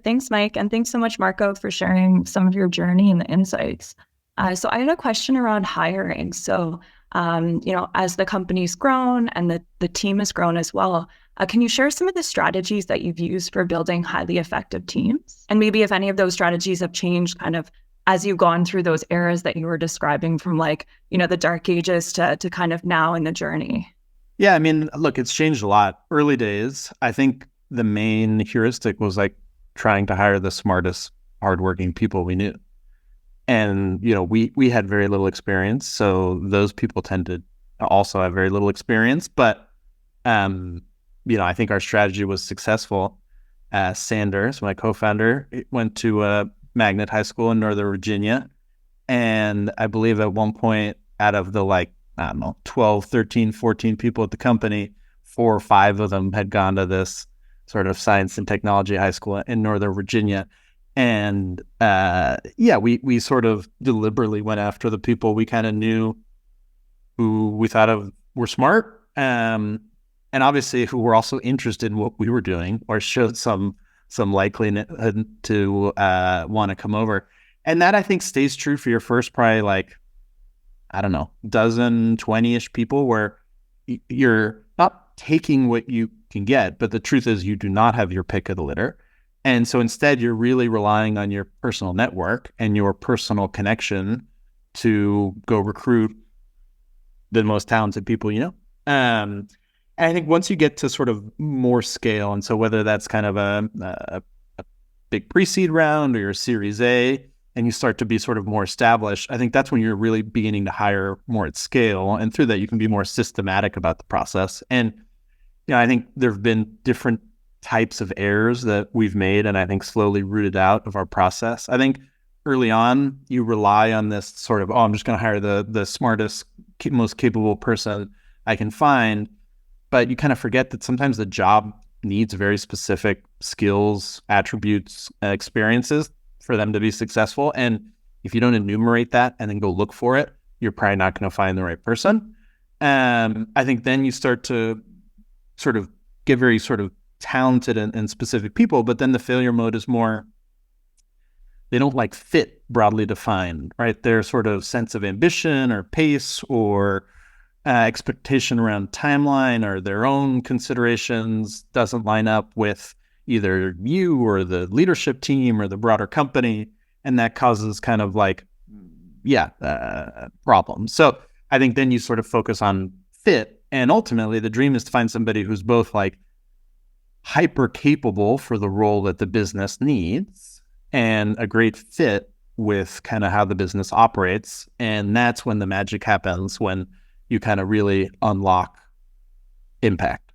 Thanks, Mike. And thanks so much, Marco, for sharing some of your journey and the insights. So I had a question around hiring. So, as the company's grown and the team has grown as well, can you share some of the strategies that you've used for building highly effective teams? And maybe if any of those strategies have changed kind of as you've gone through those eras that you were describing from the dark ages to kind of now in the journey. Yeah, I mean, look, it's changed a lot. Early days, I think the main heuristic was like trying to hire the smartest, hardworking people we knew. And, we had very little experience. So those people tended to also have very little experience. But, I think our strategy was successful. Sanders, my co-founder, went to Magnet High School in Northern Virginia. And I believe at one point out of the 12, 13, 14 people at the company, 4 or 5 of them had gone to this sort of science and technology high school in Northern Virginia. And we sort of deliberately went after the people we kind of knew who we thought of were smart, and obviously who were also interested in what we were doing or showed some likelihood to want to come over. And that I think stays true for your first probably dozen, 20-ish people where you're not taking what you can get, but the truth is you do not have your pick of the litter. And so instead, you're really relying on your personal network and your personal connection to go recruit the most talented people you know. And I think once you get to sort of more scale, and so whether that's kind of a big pre-seed round or your Series A, and you start to be sort of more established, I think that's when you're really beginning to hire more at scale. And through that, you can be more systematic about the process. And I think there have been different types of errors that we've made and I think slowly rooted out of our process. I think early on, you rely on this sort of, I'm just going to hire the smartest, most capable person I can find. But you kind of forget that sometimes the job needs very specific skills, attributes, experiences for them to be successful. And if you don't enumerate that and then go look for it, you're probably not going to find the right person. I think then you start to sort of get very sort of talented and specific people, but then the failure mode is more, they don't fit broadly defined, right? Their sort of sense of ambition or pace or expectation around timeline or their own considerations doesn't line up with either you or the leadership team or the broader company. And that causes kind of problems. So I think then you sort of focus on fit. And ultimately the dream is to find somebody who's both hyper capable for the role that the business needs and a great fit with kind of how the business operates. And that's when the magic happens, when you kind of really unlock impact.